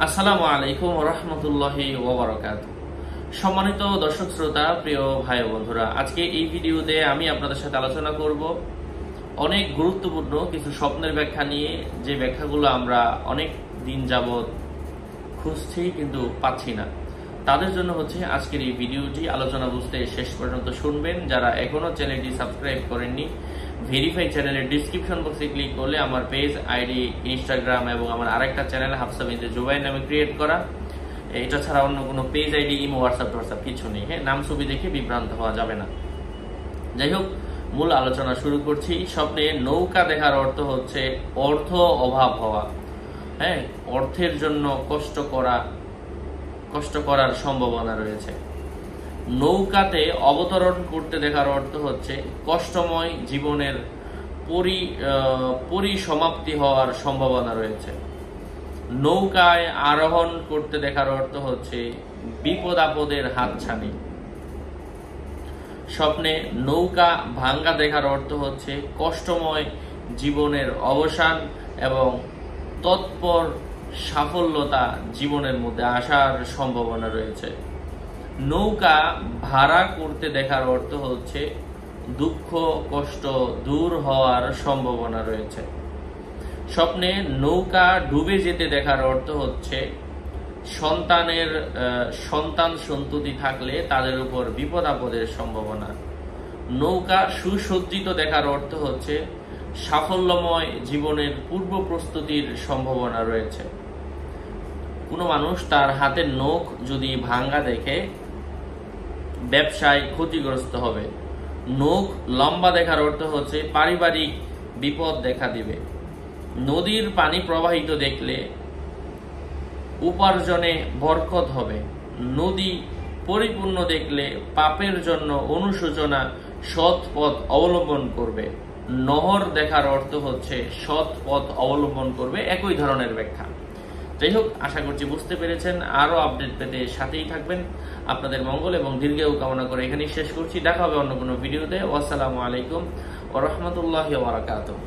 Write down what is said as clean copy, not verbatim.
আসসালামু আলাইকুম ওয়া রাহমাতুল্লাহি ওয়া বারাকাতুহু। সম্মানিত দর্শক শ্রোতা, প্রিয় ভাই ও বন্ধুরা, আজকে এই ভিডিওতে আমি আপনাদের সাথে আলোচনা করব অনেক গুরুত্বপূর্ণ কিছু স্বপ্নের ব্যাখ্যা নিয়ে, যে ব্যাখ্যাগুলো আমরা অনেক দিন যাবত খুঁজছি কিন্তু পাচ্ছি না। তাদের জন্য হচ্ছে আজকের এই ভিডিওটি। আলোচনা বুঝতে শেষ পর্যন্ত শুনবেন। যারা এখনো চ্যানেলটি সাবস্ক্রাইব করেননি, ভেরিফাই চ্যানেলের ডিসক্রিপশন বক্সে ক্লিক করলে আমার পেজ, আইডি, ইনস্টাগ্রাম এবং আমার আরেকটা চ্যানেল হাফসা বিনতে জুবাইর নামে ক্রিয়েট করা, এটা ছাড়া অন্য কোনো পেজ, আইডি, ইমো, হোয়াটসঅ্যাপ কিছু নেই। হ্যাঁ, নাম ছবি দেখে বিভ্রান্ত হওয়া যাবে না। যাই হোক, মূল আলোচনা শুরু করছি। স্বপ্নে নৌকা দেখার অর্থ হচ্ছে অর্থ অভাব হওয়া। হ্যাঁ, অর্থের জন্য কষ্ট করার সম্ভাবনা রয়েছে। নৌকাতে অবতরণ করতে দেখার অর্থ হচ্ছে কষ্টময় জীবনের পরিসমাপ্তি হওয়ার সম্ভাবনা রয়েছে। নৌকায় আরোহণ করতে দেখার অর্থ হচ্ছে বিপদ আপদের হাতছানি। স্বপ্নে নৌকা ভাঙ্গা দেখার অর্থ হচ্ছে কষ্টময় জীবনের অবসান এবং তৎপর সাফল্যতা জীবনের মধ্যে আসার সম্ভাবনা রয়েছে। নৌকা ভাড়া করতে দেখার অর্থ হচ্ছে দুঃখ কষ্ট দূর হওয়ার সম্ভাবনা রয়েছে। স্বপ্নে নৌকা ডুবে যেতে দেখার অর্থ হচ্ছে সন্তান সন্ততি থাকলে তাদের উপর বিপদ আপদের সম্ভাবনা। নৌকা সুসজ্জিত দেখার অর্থ হচ্ছে সাফল্যময় জীবনের পূর্ব প্রস্তুতির সম্ভাবনা রয়েছে। কোনো মানুষ তার হাতের নখ যদি ভাঙ্গা দেখে ব্যবসায় ক্ষতিগ্রস্ত হবে। নখ লম্বা দেখার অর্থ হচ্ছে পারিবারিক বিপদ দেখা দিবে। নদীর পানি প্রবাহিত দেখলে উপার্জনে বরকত হবে। নদী পরিপূর্ণ দেখলে পাপের জন্য অনুশোচনা, সৎ পথ অবলম্বন করবে। নহর দেখার অর্থ হচ্ছে সৎ পথ অবলম্বন করবে। একই ধরনের ব্যাখ্যা। যাই হোক, আশা করছি বুঝতে পেরেছেন। আরো আপডেট পেতে সাথেই থাকবেন। আপনাদের মঙ্গল এবং দীর্ঘায়ু কামনা করে এখানেই শেষ করছি। দেখা হবে অন্য কোনো ভিডিওতে। আসসালামু আলাইকুম ওয়া রাহমাতুল্লাহি ওয়া বারাকাতুহু।